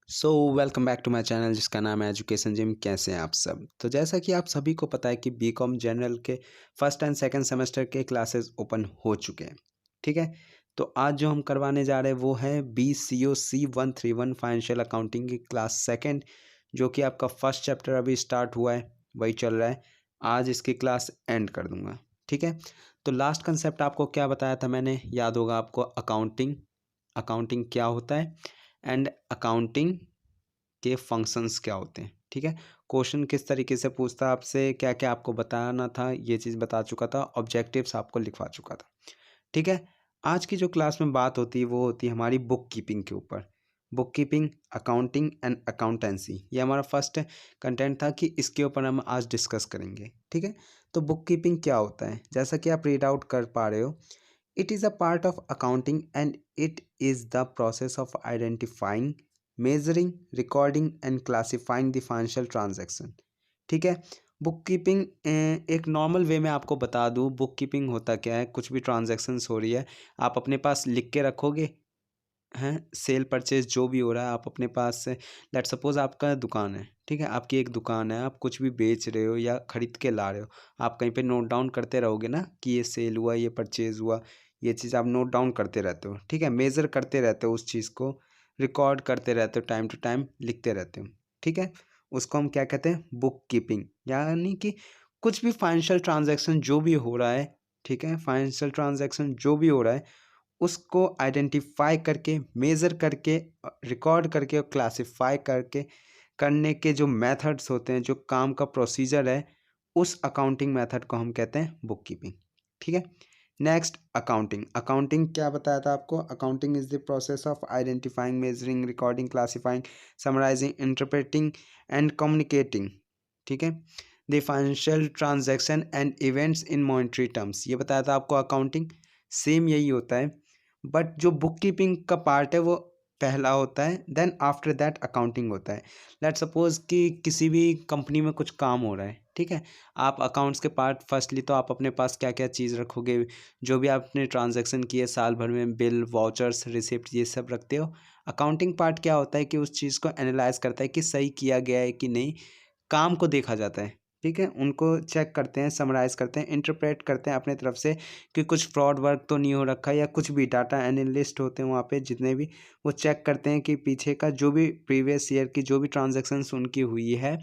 So welcome back to my channel जिसका नाम है एजुकेशन जिम। कैसे हैं आप सब? तो जैसा कि आप सभी को पता है कि बीकॉम जनरल के फर्स्ट एंड सेकंड सेमेस्टर के क्लासेस ओपन हो चुके हैं। ठीक है, तो आज जो हम करवाने जा रहे हैं वो है BCOC 131 फाइनेंशियल अकाउंटिंग की क्लास सेकंड, जो कि आपका फर्स्ट चैप्टर अभी स्टार्ट हुआ है, वही चल रहा है। आज इसकी क्लास एंड कर दूंगा। ठीक है, तो लास्ट कंसेप्ट आपको क्या बताया था मैंने, याद होगा आपको। अकाउंटिंग अकाउंटिंग क्या होता है एंड अकाउंटिंग के फंक्शंस क्या होते हैं। ठीक है, क्वेश्चन किस तरीके से पूछता है आपसे, क्या क्या आपको बताना था, ये चीज़ बता चुका था। ऑब्जेक्टिव्स आपको लिखवा चुका था। ठीक है, आज की जो क्लास में बात होती है वो होती है हमारी बुक कीपिंग के ऊपर। Book keeping, accounting and accountancy, ये हमारा फर्स्ट कंटेंट था कि इसके ऊपर हम आज डिस्कस करेंगे। ठीक है, तो बुक कीपिंग क्या होता है, जैसा कि आप रीड आउट कर पा रहे हो, it is a part of accounting and it is the process of identifying, measuring, recording and classifying the financial transaction. ठीक है, बुक कीपिंग एक नॉर्मल वे में आपको बता दूँ, बुक कीपिंग होता क्या है। कुछ भी ट्रांजैक्शंस हो रही है, आप अपने पास लिख के रखोगे हैं। सेल परचेज जो भी हो रहा है आप अपने पास से, लेट सपोज आपका दुकान है। ठीक है, आपकी एक दुकान है, आप कुछ भी बेच रहे हो या खरीद के ला रहे हो, आप कहीं पे नोट डाउन करते रहोगे ना कि ये सेल हुआ, ये परचेज हुआ। ये चीज़ आप नोट डाउन करते रहते हो। ठीक है, मेज़र करते रहते हो, उस चीज़ को रिकॉर्ड करते रहते हो, टाइम टू टाइम लिखते रहते हो। ठीक है, उसको हम क्या कहते हैं, बुक कीपिंग। यानी कि कुछ भी फाइनेंशियल ट्रांजैक्शन जो भी हो रहा है, ठीक है, फाइनेंशियल ट्रांजैक्शन जो भी हो रहा है उसको आइडेंटिफाई करके, मेज़र करके, रिकॉर्ड करके और क्लासिफाई करके करने के जो मेथड्स होते हैं, जो काम का प्रोसीजर है, उस अकाउंटिंग मेथड को हम कहते हैं बुक कीपिंग। ठीक है, नेक्स्ट अकाउंटिंग। अकाउंटिंग क्या बताया था आपको? Accounting is the process of identifying, measuring, recording, classifying, summarizing, interpreting and communicating. ठीक है, the financial transaction and events in monetary terms, ये बताया था आपको अकाउंटिंग। सेम यही होता है, बट जो बुक कीपिंग का पार्ट है वो पहला होता है, देन आफ्टर दैट अकाउंटिंग होता है। लेट सपोज कि किसी भी कंपनी में कुछ काम हो रहा है। ठीक है, आप अकाउंट्स के पार्ट फर्स्टली तो आप अपने पास क्या क्या चीज़ रखोगे, जो भी आपने ट्रांजैक्शन किए साल भर में, बिल, वाउचर्स, रिसिप्ट, ये सब रखते हो। अकाउंटिंग पार्ट क्या होता है कि उस चीज़ को एनालाइज करता है कि सही किया गया है कि नहीं, काम को देखा जाता है। ठीक है, उनको चेक करते हैं, समराइज़ करते हैं, इंटरप्रेट करते हैं अपने तरफ से कि कुछ फ्रॉड वर्क तो नहीं हो रखा, या कुछ भी डाटा एनालिस्ट होते हैं वहाँ पे जितने भी, वो चेक करते हैं कि पीछे का जो भी प्रीवियस ईयर की जो भी ट्रांजैक्शंस उनकी हुई है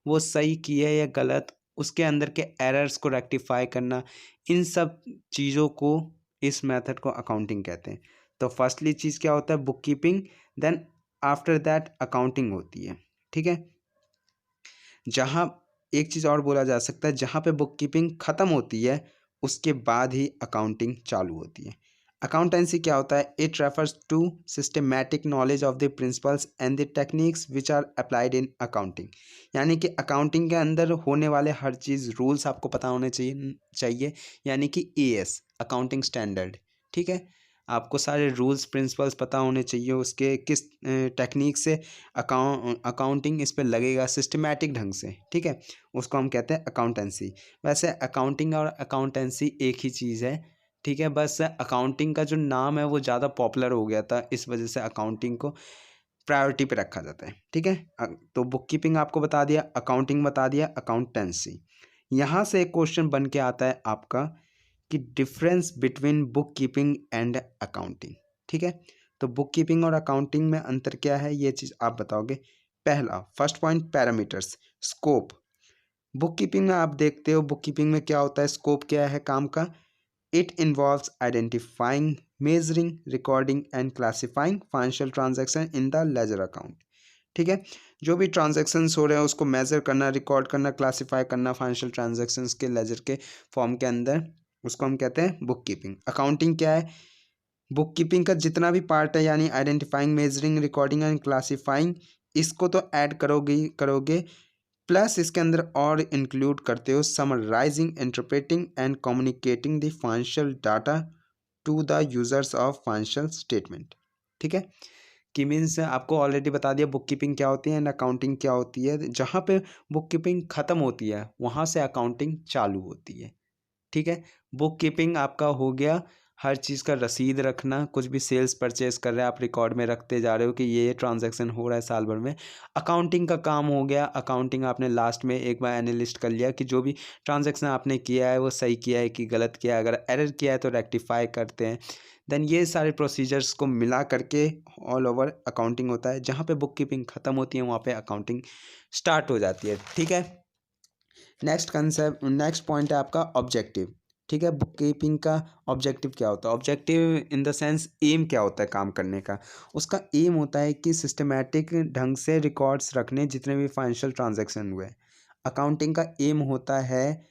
वो सही की है या गलत, उसके अंदर के एरर्स को रेक्टिफाई करना, इन सब चीज़ों को, इस मेथड को अकाउंटिंग कहते हैं। तो फर्स्टली चीज़ क्या होता है, book keeping, then after that accounting होती है। ठीक है, जहाँ एक चीज़ और बोला जा सकता है, जहाँ पे बुक कीपिंग ख़त्म होती है उसके बाद ही अकाउंटिंग चालू होती है। अकाउंटेंसी क्या होता है? It refers to systematic knowledge of the principles and the techniques which are applied in accounting. यानी कि अकाउंटिंग के अंदर होने वाले हर चीज़, रूल्स आपको पता होने चाहिए। यानी कि AS, अकाउंटिंग स्टैंडर्ड। ठीक है, आपको सारे रूल्स प्रिंसिपल्स पता होने चाहिए, उसके किस टेक्निक से अकाउंटिंग इस पे लगेगा सिस्टमैटिक ढंग से। ठीक है, उसको हम कहते हैं अकाउंटेंसी। वैसे अकाउंटिंग और अकाउंटेंसी एक ही चीज़ है। ठीक है, बस अकाउंटिंग का जो नाम है वो ज़्यादा पॉपुलर हो गया था, इस वजह से अकाउंटिंग को प्रायोरिटी पे रखा जाता है। ठीक है, तो बुक कीपिंग आपको बता दिया, अकाउंटिंग बता दिया, अकाउंटेंसी। यहाँ से एक क्वेश्चन बन के आता है आपका कि difference between book keeping and accounting. ठीक है, तो बुक कीपिंग और अकाउंटिंग में अंतर क्या है, ये चीज़ आप बताओगे। पहला, first point, parameters, scope. Book keeping में आप देखते हो, बुक कीपिंग में क्या होता है, स्कोप क्या है काम का? It involves identifying, measuring, recording and classifying financial transaction in the ledger account. ठीक है, जो भी ट्रांजैक्शंस हो रहे हैं उसको मेजर करना, रिकॉर्ड करना, क्लासिफाई करना फाइनेंशियल ट्रांजैक्शंस के लेजर के फॉर्म के अंदर, उसको हम कहते हैं बुक कीपिंग। अकाउंटिंग क्या है? बुक कीपिंग का जितना भी पार्ट है, यानी identifying, measuring, recording and classifying, इसको तो ऐड करोगे ही करोगे, प्लस इसके अंदर और इंक्लूड करते हो summarizing, interpreting and communicating the financial data to the users of financial statement. ठीक है, कि मीन्स आपको ऑलरेडी बता दिया बुक कीपिंग क्या होती है एंड अकाउंटिंग क्या होती है। जहाँ पे बुक कीपिंग ख़त्म होती है वहाँ से अकाउंटिंग चालू होती है। ठीक है, बुक कीपिंग आपका हो गया हर चीज़ का रसीद रखना, कुछ भी सेल्स परचेज कर रहे हैं आप रिकॉर्ड में रखते जा रहे हो कि ये ट्रांजैक्शन हो रहा है साल भर में। अकाउंटिंग का काम हो गया, अकाउंटिंग आपने लास्ट में एक बार एनालिस्ट कर लिया कि जो भी ट्रांजैक्शन आपने किया है वो सही किया है कि गलत किया है, अगर एरर किया है तो रेक्टिफाई करते हैं। देन ये सारे प्रोसीजर्स को मिला करके ऑल ओवर अकाउंटिंग होता है। जहाँ पे बुक कीपिंग ख़त्म होती है वहाँ पे अकाउंटिंग स्टार्ट हो जाती है। ठीक है, नेक्स्ट कंसेप्ट, नेक्स्ट पॉइंट है आपका ऑब्जेक्टिव। ठीक है, बुक कीपिंग का ऑब्जेक्टिव क्या होता है? Objective in the sense um क्या होता है काम करने का? उसका एम होता है कि सिस्टमेटिक ढंग से रिकॉर्ड्स रखने जितने भी फाइनेंशियल ट्रांजैक्शन हुए। अकाउंटिंग का एम होता है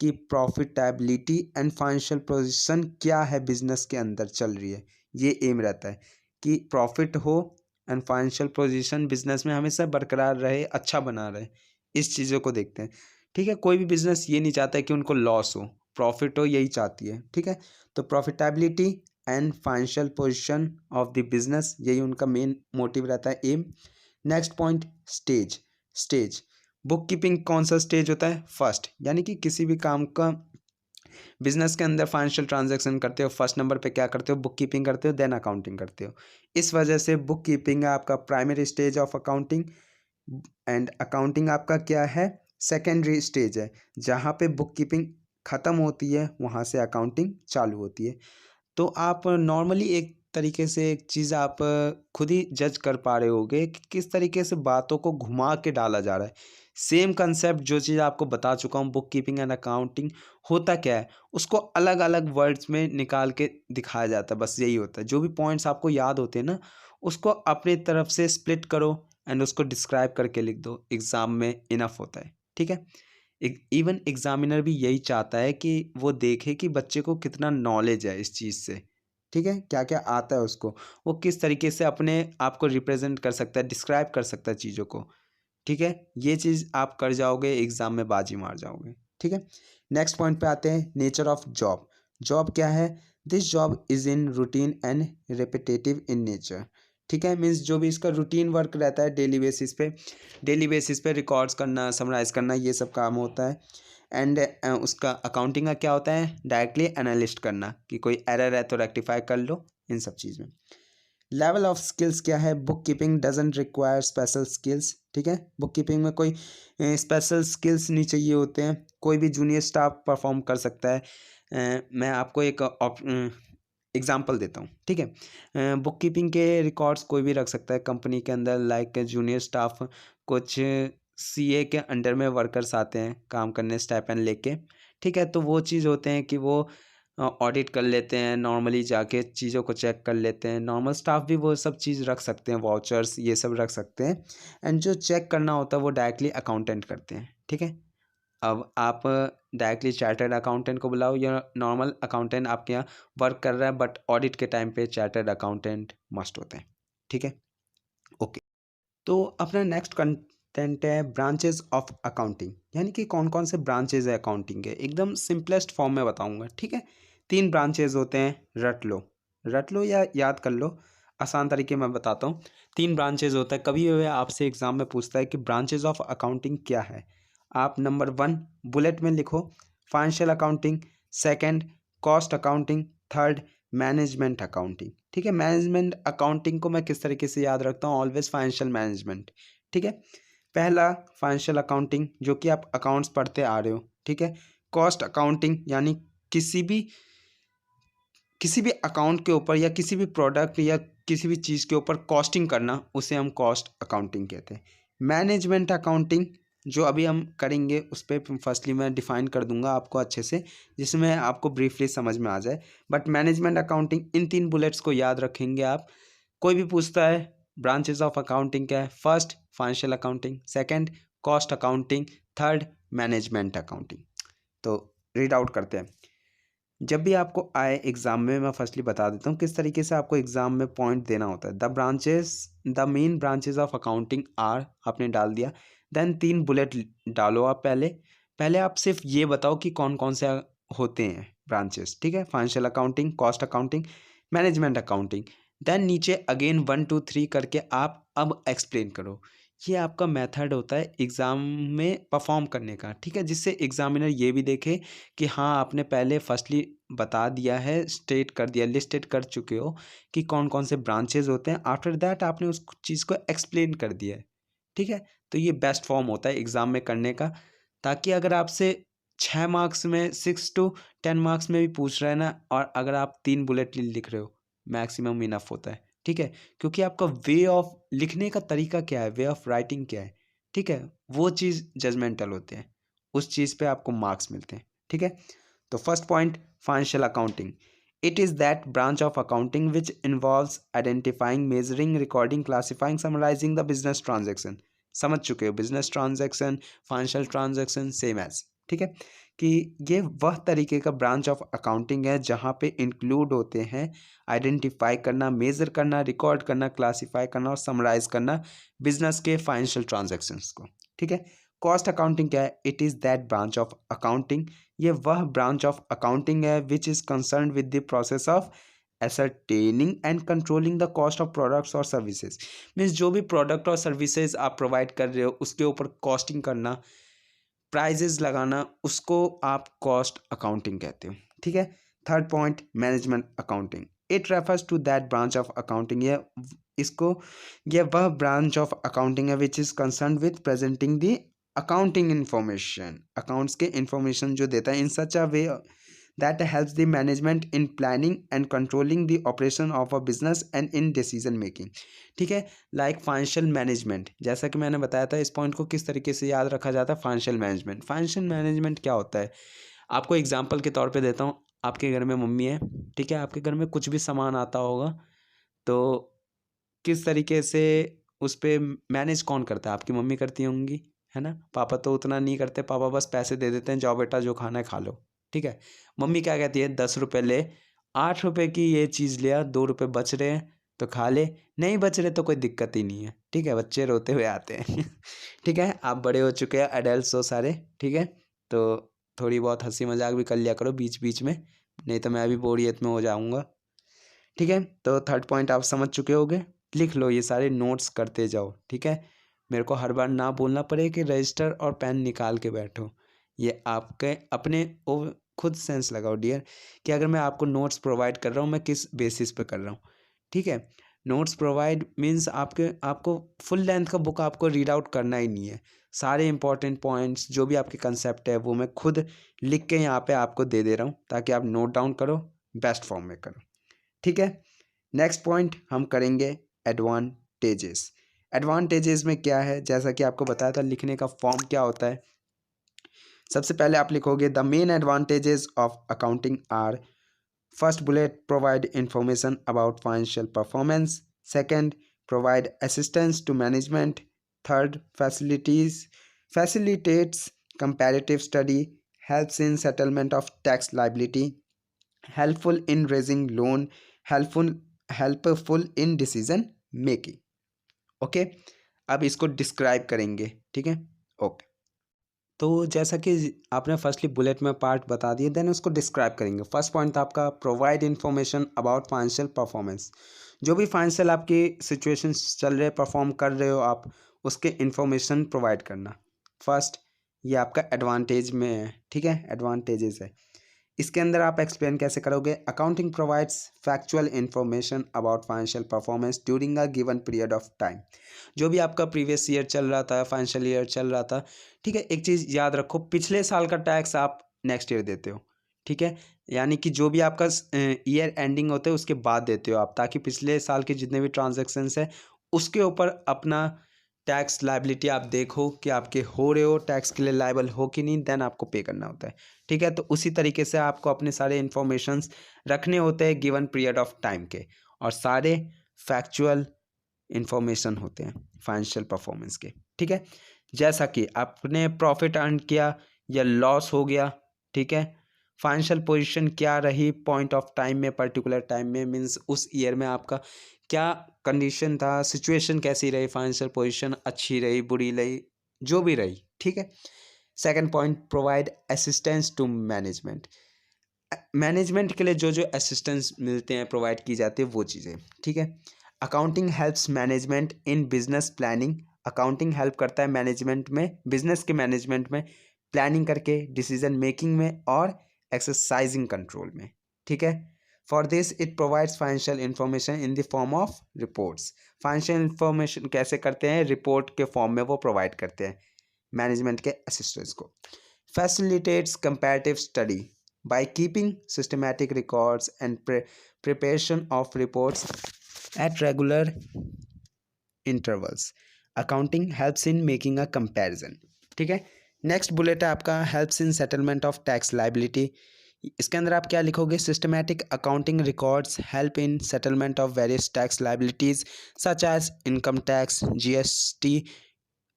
कि प्रॉफिटेबिलिटी एंड फाइनेंशियल पोजीशन क्या है बिजनेस के अंदर चल रही है, ये एम रहता है कि प्रॉफिट हो एंड फाइनेंशियल पोजीशन बिजनेस में हमेशा बरकरार रहे, अच्छा बना रहे, इस चीज़ों को देखते हैं। ठीक है, कोई भी बिजनेस ये नहीं चाहता है कि उनको लॉस हो, प्रॉफिट हो, यही चाहती है। ठीक है, तो profitability and financial position of the business, यही उनका मेन मोटिव रहता है, um. Next point, stage. Stage, book keeping कौन सा स्टेज होता है? फर्स्ट, यानी कि किसी भी काम का बिजनेस के अंदर फाइनेंशियल ट्रांजैक्शन करते हो, फर्स्ट नंबर पे क्या करते हो? बुक कीपिंग करते हो, देन अकाउंटिंग करते हो। इस वजह से बुक कीपिंग है आपका primary stage of accounting and accounting आपका क्या है? सेकेंडरी स्टेज है। जहाँ पे बुक कीपिंग ख़त्म होती है वहाँ से अकाउंटिंग चालू होती है। तो आप नॉर्मली एक तरीके से एक चीज़ आप खुद ही जज कर पा रहे होगे कि किस तरीके से बातों को घुमा के डाला जा रहा है। सेम कंसेप्ट जो चीज़ आपको बता चुका हूँ, बुक कीपिंग एंड अकाउंटिंग होता क्या है, उसको अलग अलग वर्ड्स में निकाल के दिखाया जाता है, बस यही होता है। जो भी पॉइंट्स आपको याद होते हैं ना, उसको अपनी तरफ से स्प्लिट करो एंड उसको डिस्क्राइब करके लिख दो, एग्ज़ाम में इनफ होता है। ठीक है, इवन एग्जामिनर भी यही चाहता है कि वो देखे कि बच्चे को कितना नॉलेज है इस चीज़ से। ठीक है, क्या क्या आता है उसको, वो किस तरीके से अपने आप को रिप्रेजेंट कर सकता है, डिस्क्राइब कर सकता है चीज़ों को। ठीक है, ये चीज़ आप कर जाओगे एग्ज़ाम में बाजी मार जाओगे। ठीक है, नेक्स्ट पॉइंट पे आते हैं, नेचर ऑफ जॉब। जॉब क्या है? This job is in routine and repetitive in nature. ठीक है, मीन्स जो भी इसका रूटीन वर्क रहता है डेली बेसिस पे रिकॉर्ड्स करना, समराइज़ करना, ये सब काम होता है। एंड उसका अकाउंटिंग का क्या होता है? डायरेक्टली एनालिस्ट करना कि कोई एरर है तो रेक्टिफाई कर लो, इन सब चीज़ में। लेवल ऑफ स्किल्स क्या है? Book keeping doesn't require special skills. ठीक है, बुक कीपिंग में कोई स्पेशल स्किल्स नहीं चाहिए होते हैं, कोई भी जूनियर स्टाफ परफॉर्म कर सकता है। मैं आपको एक एग्जाम्पल देता हूँ। ठीक है, बुक कीपिंग के रिकॉर्ड्स कोई भी रख सकता है कंपनी के अंदर, लाइक जूनियर स्टाफ, कुछ सीए के अंडर में वर्कर्स आते हैं काम करने स्टाइपेंड लेके। ठीक है, तो वो चीज़ होते हैं कि वो ऑडिट कर लेते हैं, नॉर्मली जाके चीज़ों को चेक कर लेते हैं। नॉर्मल स्टाफ भी वो सब चीज़ रख सकते हैं, वाउचर्स ये सब रख सकते हैं। एंड जो चेक करना होता है वो डायरेक्टली अकाउंटेंट करते हैं। ठीक है, अब आप डायरेक्टली चार्टर्ड अकाउंटेंट को बुलाओ या नॉर्मल अकाउंटेंट आपके यहाँ वर्क कर रहा है, बट ऑडिट के टाइम पे चार्टर्ड अकाउंटेंट मस्ट होते हैं। ठीक है, ओके। तो अपना नेक्स्ट कंटेंट है ब्रांचेस ऑफ अकाउंटिंग, यानी कि कौन कौन से ब्रांचेज है अकाउंटिंग के, एकदम सिंपलेस्ट फॉर्म में बताऊंगा। ठीक है, 3 ब्रांचेज होते हैं, रट लो या याद कर लो, आसान तरीके में बताता हूँ। 3 ब्रांचेज होता है। कभी भी आपसे एग्जाम में पूछता है कि ब्रांचेज ऑफ अकाउंटिंग क्या है, आप नंबर 1 बुलेट में लिखो, financial accounting. Second, cost accounting. Third, management accounting. ठीक है, मैनेजमेंट अकाउंटिंग को मैं किस तरीके से याद रखता हूँ? Always financial management. ठीक है, पहला फाइनेंशियल अकाउंटिंग जो कि आप अकाउंट्स पढ़ते आ रहे हो। ठीक है, कॉस्ट अकाउंटिंग यानी किसी भी अकाउंट के ऊपर या किसी भी प्रोडक्ट या किसी भी चीज़ के ऊपर कॉस्टिंग करना, उसे हम कॉस्ट अकाउंटिंग कहते हैं। मैनेजमेंट अकाउंटिंग जो अभी हम करेंगे उस पर फर्स्टली मैं डिफ़ाइन कर दूंगा आपको अच्छे से, जिसमें आपको ब्रीफली समझ में आ जाए। But management accounting, in 3 bullets को याद रखेंगे आप। कोई भी पूछता है ब्रांचेस ऑफ अकाउंटिंग क्या है, first financial accounting, second cost accounting, third management accounting. तो रीड आउट करते हैं। जब भी आपको आए एग्जाम में, मैं फर्स्टली बता देता हूँ किस तरीके से आपको एग्जाम में पॉइंट देना होता है। The main branches of accounting are, आपने डाल दिया। देन 3 बुलेट डालो आप। पहले आप सिर्फ ये बताओ कि कौन कौन से होते हैं ब्रांचेस। ठीक है, financial accounting, cost accounting, management accounting. Then नीचे अगेन 1 2 3 करके आप अब एक्सप्लेन करो। ये आपका मेथड होता है एग्ज़ाम में परफॉर्म करने का। ठीक है, जिससे एग्जामिनर ये भी देखे कि हाँ आपने पहले फर्स्टली बता दिया है, स्टेट कर दिया, लिस्टेड कर चुके हो कि कौन कौन से ब्रांचेज होते हैं। आफ्टर दैट आपने उस चीज़ को एक्सप्लेन कर दिया है, ठीक है। तो ये बेस्ट फॉर्म होता है एग्ज़ाम में करने का, ताकि अगर आपसे 6 मार्क्स में 6 to 10 मार्क्स में भी पूछ रहा है ना, और अगर आप 3 बुलेट लिख रहे हो, मैक्सिमम इनफ होता है, ठीक है। क्योंकि आपका वे ऑफ लिखने का तरीका क्या है, वे ऑफ राइटिंग क्या है, ठीक है, वो चीज़ जजमेंटल होते हैं, उस चीज़ पे आपको मार्क्स मिलते हैं, ठीक है। तो first point, financial accounting. It is that branch of accounting which involves identifying, measuring, recording, classifying, summarizing the business transaction. समझ चुके हो, business transaction, financial transaction same as, ठीक है। कि ये वह तरीके का ब्रांच ऑफ अकाउंटिंग है जहाँ पे इंक्लूड होते हैं आइडेंटिफाई करना, मेजर करना, रिकॉर्ड करना, क्लासिफाई करना और समराइज करना बिजनेस के फाइनेंशियल ट्रांजेक्शन्स को, ठीक है। कॉस्ट अकाउंटिंग क्या है? It is that branch of accounting, ये वह ब्रांच ऑफ अकाउंटिंग है which is concern with the process of ascertaining and controlling the cost of products और सर्विसेज। मीन्स जो भी प्रोडक्ट और सर्विसेज आप प्रोवाइड कर रहे हो उसके ऊपर कॉस्टिंग करना, प्राइजेज लगाना, उसको आप कॉस्ट अकाउंटिंग कहते हो, ठीक है। Third point, management accounting. It refers to that branch of accounting, इसको यह वह ब्रांच ऑफ अकाउंटिंग है which is concern with presenting the accounting information, accounts के इंफॉर्मेशन जो देता है इन सच अ वे that helps the management in planning and controlling the operation of a business and in decision making, ठीक है। लाइक फाइनेंशियल मैनेजमेंट, जैसा कि मैंने बताया था, इस पॉइंट को किस तरीके से याद रखा जाता है। फाइनेंशियल मैनेजमेंट, फाइनेंशियल मैनेजमेंट क्या होता है, आपको एग्जांपल के तौर पे देता हूँ। आपके घर में मम्मी है, ठीक है, आपके घर में कुछ भी सामान आता होगा, तो किस तरीके से उस पर मैनेज कौन करता है? आपकी मम्मी करती होंगी, है ना। पापा तो उतना नहीं करते, पापा बस पैसे दे देते हैं, जाओ बेटा जो खाना है खा लो, ठीक है। मम्मी क्या कहती है, 10 रुपये ले, 8 रुपये की ये चीज़ लिया, 2 रुपये बच रहे हैं तो खा ले, नहीं बच रहे तो कोई दिक्कत ही नहीं है, ठीक है। बच्चे रोते हुए आते हैं ठीक है, आप बड़े हो चुके हैं, एडल्ट हो सारे, ठीक है। तो थोड़ी बहुत हंसी मजाक भी कर लिया करो बीच बीच में, नहीं तो मैं भी बोरियत में हो जाऊँगा, ठीक है। तो थर्ड पॉइंट आप समझ चुके होगे, लिख लो, ये सारे नोट्स करते जाओ, ठीक है। मेरे को हर बार ना बोलना पड़े कि रजिस्टर और पेन निकाल के बैठो, ये आपके अपने ओ खुद सेंस लगाओ डियर, कि अगर मैं आपको नोट्स प्रोवाइड कर रहा हूँ, मैं किस बेसिस पे कर रहा हूँ, ठीक है। नोट्स प्रोवाइड मीन्स आपको फुल लेंथ का बुक आपको रीड आउट करना ही नहीं है, सारे इंपॉर्टेंट पॉइंट्स जो भी आपके कंसेप्ट है वो मैं खुद लिख के यहाँ पे आपको दे दे रहा हूँ, ताकि आप नोट डाउन करो, बेस्ट फॉर्म में करो, ठीक है। नेक्स्ट पॉइंट हम करेंगे एडवांटेजेस। एडवांटेजेस में क्या है, जैसा कि आपको बताया था लिखने का फॉर्म क्या होता है। सबसे पहले आप लिखोगे the main advantages of accounting are, first bullet, provide information about financial performance, second, provide assistance to management, third, facilitates comparative study, helps in settlement of tax liability, helpful in raising loan, helpful in decision making, okay. अब इसको describe करेंगे, ठीक है, okay. तो जैसा कि आपने firstly bullet में पार्ट बता दिए, देन उसको डिस्क्राइब करेंगे। फर्स्ट पॉइंट था आपका provide information about financial performance, जो भी फाइनेंशियल आपकी सिचुएशन चल रहे, परफॉर्म कर रहे हो आप, उसके इन्फॉर्मेशन प्रोवाइड करना। फर्स्ट, ये आपका एडवांटेज में है, ठीक है, एडवांटेजेस है। इसके अंदर आप एक्सप्लेन कैसे करोगे, accounting provides factual information about financial performance during a given period of time. जो भी आपका प्रीवियस ईयर चल रहा था, फाइनेंशियल ईयर चल रहा था, ठीक है। एक चीज़ याद रखो, पिछले साल का टैक्स आप नेक्स्ट ईयर देते हो, ठीक है। यानी कि जो भी आपका ईयर एंडिंग होता है उसके बाद देते हो आप, ताकि पिछले साल के जितने भी ट्रांजेक्शन्स हैं उसके ऊपर अपना टैक्स लाइबिलिटी आप देखो कि आपके हो रहे हो, टैक्स के लिए लाइबल हो कि नहीं, देन आपको पे करना होता है, ठीक है। तो उसी तरीके से आपको अपने सारे इन्फॉर्मेशंस रखने होते हैं गिवन पीरियड ऑफ टाइम के, और सारे फैक्चुअल इन्फॉर्मेशन होते हैं फाइनेंशियल परफॉर्मेंस के, ठीक है। जैसा कि आपने प्रॉफिट अर्न किया या लॉस हो गया, ठीक है, फाइनेंशियल पोजीशन क्या रही पॉइंट ऑफ टाइम में, पर्टिकुलर टाइम में, मीन्स उस ईयर में आपका क्या कंडीशन था, सिचुएशन कैसी रही, फाइनेंशियल पोजीशन अच्छी रही, बुरी रही, जो भी रही, ठीक है। Second point, provide assistance to management, management के लिए जो जो असिस्टेंस मिलते हैं, प्रोवाइड की जाती है वो चीज़ें, ठीक है। Accounting helps management in business planning, accounting help करता है मैनेजमेंट में, बिजनेस के मैनेजमेंट में, प्लानिंग करके, डिसीजन मेकिंग में और एक्सरसाइजिंग कंट्रोल में, ठीक है। For this it provides financial information in the form of reports. Financial information कैसे करते हैं, रिपोर्ट के फॉर्म में वो प्रोवाइड करते हैं मैनेजमेंट के असिस्टेंट्स को। Facilitates comparative study by keeping systematic records and preparation of reports at regular intervals. Accounting helps in making a comparison. ठीक है। नेक्स्ट बुलेट है आपका helps in settlement of tax liability. इसके अंदर आप क्या लिखोगे, systematic accounting records help in settlement of various tax liabilities such as income tax, GST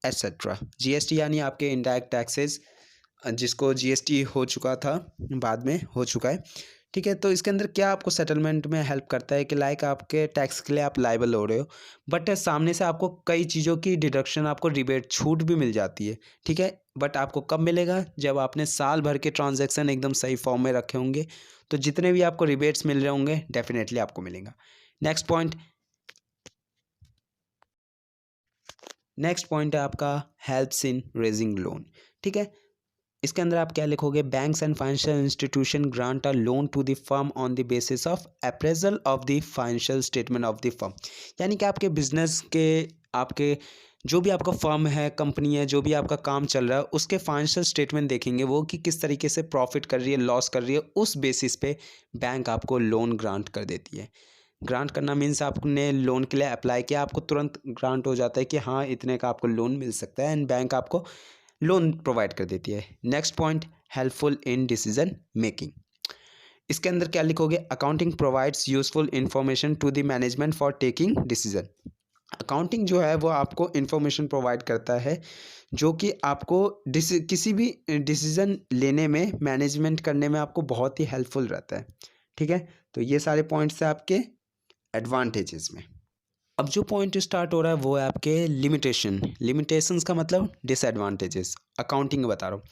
etcetera. GST यानी आपके इनडायरेक्ट टैक्सेस, जिसको जीएसटी हो चुका था, बाद में हो चुका है। ठीक है। तो इसके अंदर क्या आपको सेटलमेंट में हेल्प करता है कि लाइक आपके टैक्स के लिए आप लायबल हो रहे हो, बट सामने से आपको कई चीज़ों की डिडक्शन, आपको रिबेट, छूट भी मिल जाती है। ठीक है। बट आपको कब मिलेगा, जब आपने साल भर के ट्रांजैक्शन एकदम सही फॉर्म में रखे होंगे, तो जितने भी आपको रिबेट्स मिल रहे होंगे डेफिनेटली आपको मिलेगा। नेक्स्ट पॉइंट है आपका हेल्प्स इन रेजिंग लोन। ठीक है। इसके अंदर आप क्या लिखोगे, banks and financial institution grant a loan to the firm on the basis of appraisal of the financial statement of the firm. यानी कि आपके बिजनेस के, आपके जो भी आपका फर्म है, कंपनी है, जो भी आपका काम चल रहा है, उसके फाइनेंशियल स्टेटमेंट देखेंगे वो कि किस तरीके से प्रॉफिट कर रही है, लॉस कर रही है। उस बेसिस पे बैंक आपको लोन ग्रांट कर देती है। ग्रांट करना मीन्स आपने लोन के लिए अप्लाई किया, आपको तुरंत ग्रांट हो जाता है कि हाँ इतने का आपको लोन मिल सकता है, एंड बैंक आपको लोन प्रोवाइड कर देती है। Next point, helpful in decision making. इसके अंदर क्या लिखोगे, accounting provides useful information to the management for taking decision. Accounting जो है वो आपको इंफॉर्मेशन प्रोवाइड करता है जो कि आपको किसी भी डिसीजन लेने में, मैनेजमेंट करने में आपको बहुत ही हेल्पफुल रहता है। ठीक है। तो ये सारे पॉइंट्स हैं आपके एडवांटेजेस में। अब जो पॉइंट स्टार्ट हो रहा है वो है आपके लिमिटेशंस का मतलब डिसएडवांटेजेस। अकाउंटिंग बता रहा हूँ।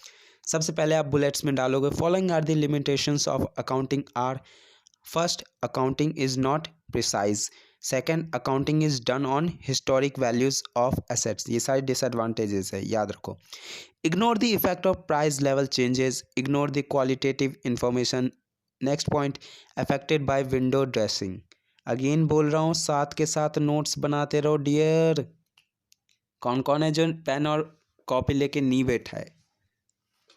सबसे पहले आप बुलेट्स में डालोगे, following are the limitations of accounting are, first accounting is not precise, second accounting is done on historic values of assets. ये सारे डिसएडवांटेजेस है, याद रखो। Ignore the effect of price level changes, ignore the qualitative information. Next point, affected by window dressing. Again बोल रहा हूँ, साथ के साथ नोट्स बनाते रहो डियर। कौन कौन है जो पेन और कॉपी लेके नहीं बैठा है,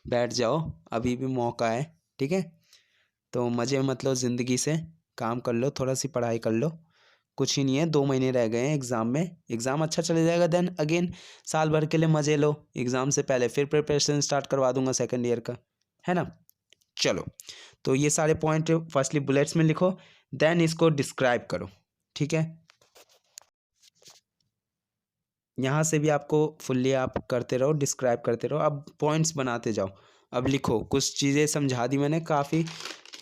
बैठ जाओ, अभी भी मौका है। ठीक है। तो मज़े मत लो, ज़िंदगी से काम कर लो, थोड़ा सी पढ़ाई कर लो। कुछ ही नहीं है, 2 महीने रह गए हैं एग्ज़ाम में। एग्ज़ाम अच्छा चले जाएगा, देन अगेन साल भर के लिए मज़े लो। एग्ज़ाम से पहले फिर प्रिपरेशन स्टार्ट करवा दूंगा सेकेंड ईयर का, है ना। चलो, तो ये सारे पॉइंट फर्स्टली बुलेट्स में लिखो, देन इसको डिस्क्राइब करो। ठीक है। यहाँ से भी आपको फुल्ली आप करते रहो, डिस्क्राइब करते रहो। अब पॉइंट्स बनाते जाओ। अब लिखो, कुछ चीज़ें समझा दी मैंने काफ़ी,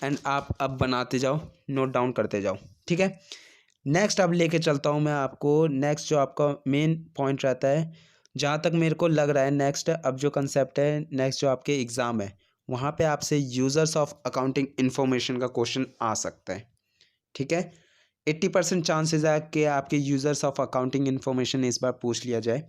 एंड आप अब बनाते जाओ, नोट डाउन करते जाओ। ठीक है। नेक्स्ट अब लेके चलता हूँ मैं आपको, नेक्स्ट जो आपका मेन पॉइंट रहता है, जहाँ तक मेरे को लग रहा है नेक्स्ट अब जो कंसेप्ट है, नेक्स्ट जो आपके एग्ज़ाम है, वहाँ पे आपसे यूज़र्स ऑफ अकाउंटिंग इन्फॉर्मेशन का क्वेश्चन आ सकता है। ठीक है। 80% चांसेस है कि आपके यूज़र्स ऑफ अकाउंटिंग इन्फॉर्मेशन इस बार पूछ लिया जाए।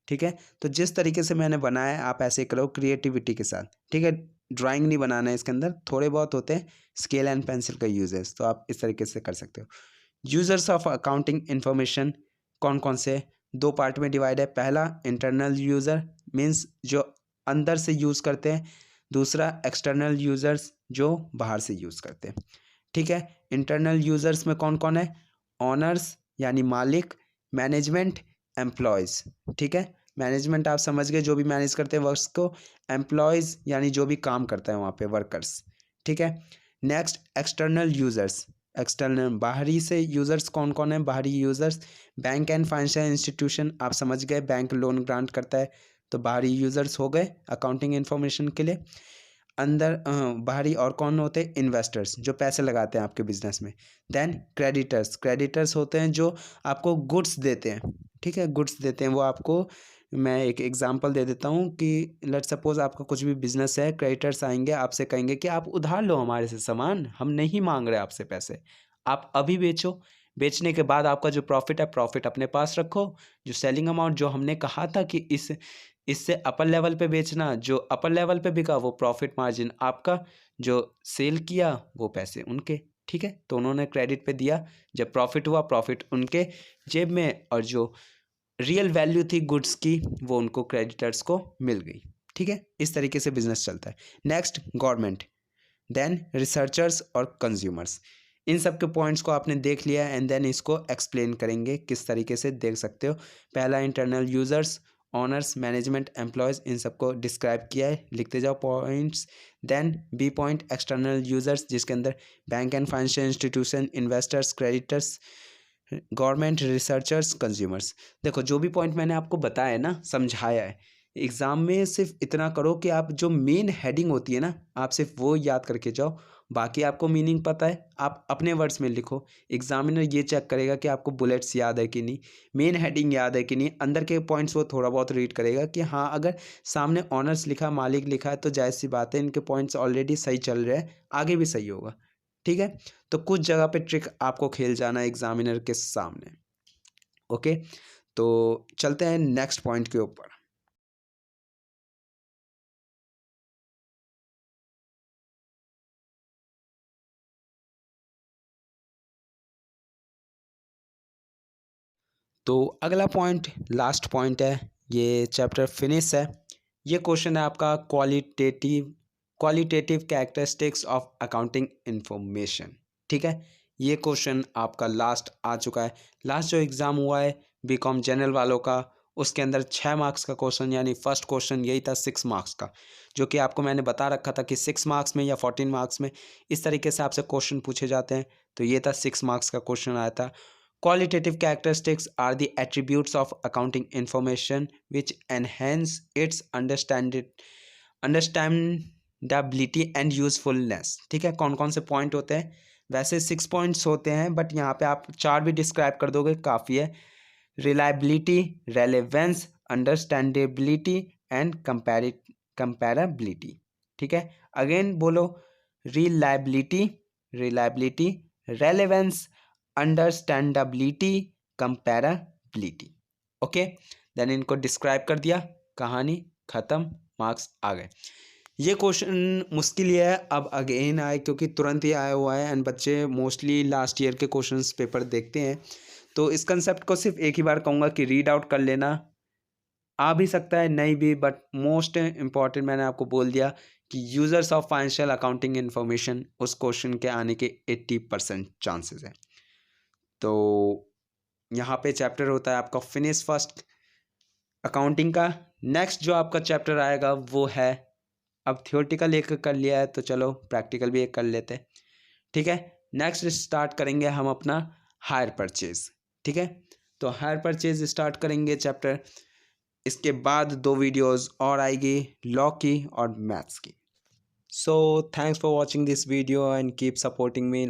ठीक है। तो जिस तरीके से मैंने बनाया है आप ऐसे करो क्रिएटिविटी के साथ। ठीक है। ड्राइंग नहीं बनाना है इसके अंदर, थोड़े बहुत होते हैं स्केल एंड पेंसिल का यूजेस, तो आप इस तरीके से कर सकते हो। यूज़र्स ऑफ अकाउंटिंग इन्फॉर्मेशन कौन कौन से, 2 पार्ट में डिवाइड है। पहला इंटरनल यूज़र मीन्स जो अंदर से यूज़ करते हैं, दूसरा एक्सटर्नल यूज़र्स जो बाहर से यूज़ करते हैं। ठीक है। इंटरनल यूज़र्स में कौन कौन है, ऑनर्स यानी मालिक, मैनेजमेंट, एम्प्लॉयज़। ठीक है। मैनेजमेंट आप समझ गए, जो भी मैनेज करते हैं वर्क्स को। एम्प्लॉयज़ यानी जो भी काम करता है वहाँ पे, वर्कर्स। ठीक है। नेक्स्ट एक्सटर्नल यूज़र्स, एक्सटर्नल बाहरी से यूज़र्स कौन कौन है, बाहरी users, bank and financial institution, आप समझ गए, बैंक लोन ग्रांट करता है, तो बाहरी यूज़र्स हो गए अकाउंटिंग इन्फॉर्मेशन के लिए। अंदर बाहरी और कौन होते हैं, इन्वेस्टर्स जो पैसे लगाते हैं आपके बिजनेस में। देन क्रेडिटर्स होते हैं जो आपको गुड्स देते हैं। ठीक है। गुड्स देते हैं वो आपको, मैं एक एग्जांपल दे देता हूँ कि लेट सपोज आपका कुछ भी बिजनेस है, क्रेडिटर्स आएंगे आपसे कहेंगे कि आप उधार लो हमारे से सामान, हम नहीं मांग रहे आपसे पैसे, आप अभी बेचो। बेचने के बाद आपका जो प्रॉफिट है, प्रॉफिट अपने पास रखो। जो सेलिंग अमाउंट जो हमने कहा था कि इस इससे अपर लेवल पे बेचना, जो अपर लेवल पे बिका वो प्रॉफिट मार्जिन आपका, जो सेल किया वो पैसे उनके। ठीक है, तो उन्होंने क्रेडिट पे दिया, जब प्रॉफिट हुआ प्रॉफिट उनके जेब में, और जो रियल वैल्यू थी गुड्स की वो उनको क्रेडिटर्स को मिल गई। ठीक है, इस तरीके से बिजनेस चलता है। नेक्स्ट गवर्नमेंट, देन रिसर्चर्स और कंज्यूमर्स। इन सब के पॉइंट्स को आपने देख लिया एंड देन इसको एक्सप्लेन करेंगे किस तरीके से, देख सकते हो। पहला internal users, owners, management, employees, इन सबको डिस्क्राइब किया है, लिखते जाओ points. Then B point, external users, जिसके अंदर bank and financial institution, investors, creditors, government, researchers, consumers. देखो जो भी पॉइंट मैंने आपको बताया है ना, समझाया है, एग्ज़ाम में सिर्फ इतना करो कि आप जो मेन हेडिंग होती है ना, आप सिर्फ वो याद करके जाओ। बाकी आपको मीनिंग पता है, आप अपने वर्ड्स में लिखो। एग्जामिनर ये चेक करेगा कि आपको बुलेट्स याद है कि नहीं, मेन हेडिंग याद है कि नहीं, अंदर के पॉइंट्स वो थोड़ा बहुत रीड करेगा कि हाँ, अगर सामने ऑनर्स लिखा, मालिक लिखा है, तो जायज़ सी बात है इनके पॉइंट्स ऑलरेडी सही चल रहे हैं, आगे भी सही होगा। ठीक है, तो कुछ जगह पे ट्रिक आपको खेल जाना है एग्जामिनर के सामने। ओके, तो चलते हैं नेक्स्ट पॉइंट के ऊपर। तो अगला पॉइंट लास्ट पॉइंट है, ये चैप्टर फिनिश है। ये क्वेश्चन है आपका qualitative characteristics of accounting information. ठीक है, ये क्वेश्चन आपका लास्ट आ चुका है। लास्ट जो एग्ज़ाम हुआ है बीकॉम जनरल वालों का, उसके अंदर 6 मार्क्स का क्वेश्चन, यानी फर्स्ट क्वेश्चन यही था 6 मार्क्स का, जो कि आपको मैंने बता रखा था कि 6 मार्क्स में या 14 मार्क्स में इस तरीके से आपसे क्वेश्चन पूछे जाते हैं। तो ये था 6 मार्क्स का क्वेश्चन आया था। Qualitative characteristics are the attributes of accounting information which enhance its understandability and usefulness। ठीक है, कौन कौन से पॉइंट होते हैं? वैसे 6 पॉइंट्स होते हैं, बट यहाँ पे आप 4 भी डिस्क्राइब कर दोगे काफ़ी है। Reliability, relevance, understandability and comparability. ठीक है, अगेन बोलो, reliability, reliability, relevance, understandability, comparability. Okay, then इनको डिस्क्राइब कर दिया, कहानी ख़त्म, मार्क्स आ गए। ये क्वेश्चन मुश्किल ही है, अब अगेन आए क्योंकि तुरंत ही आया हुआ है एंड बच्चे मोस्टली लास्ट ईयर के क्वेश्चंस पेपर देखते हैं। तो इस कंसेप्ट को सिर्फ एक ही बार कहूँगा कि रीड आउट कर लेना, आ भी सकता है नहीं भी, बट मोस्ट इम्पॉर्टेंट मैंने आपको बोल दिया कि users of financial accounting information, उस क्वेश्चन के आने के 80% चांसेस है। तो यहाँ पे चैप्टर होता है आपका फिनिश फर्स्ट अकाउंटिंग का। नेक्स्ट जो आपका चैप्टर आएगा वो है, अब थियोरटिकल एक कर लिया है तो चलो प्रैक्टिकल भी एक कर लेते हैं। ठीक है, नेक्स्ट स्टार्ट करेंगे हम अपना हायर परचेज। ठीक है, तो हायर परचेज स्टार्ट करेंगे चैप्टर, इसके बाद 2 वीडियोस और आएगी लॉ की और मैथ्स की। So thanks for watching this video and keep supporting me,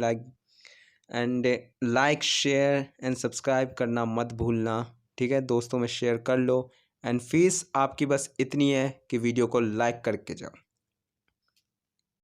like share and subscribe करना मत भूलना। ठीक है, दोस्तों में शेयर कर लो एंड फीस आपकी बस इतनी है कि वीडियो को लाइक करके जाओ।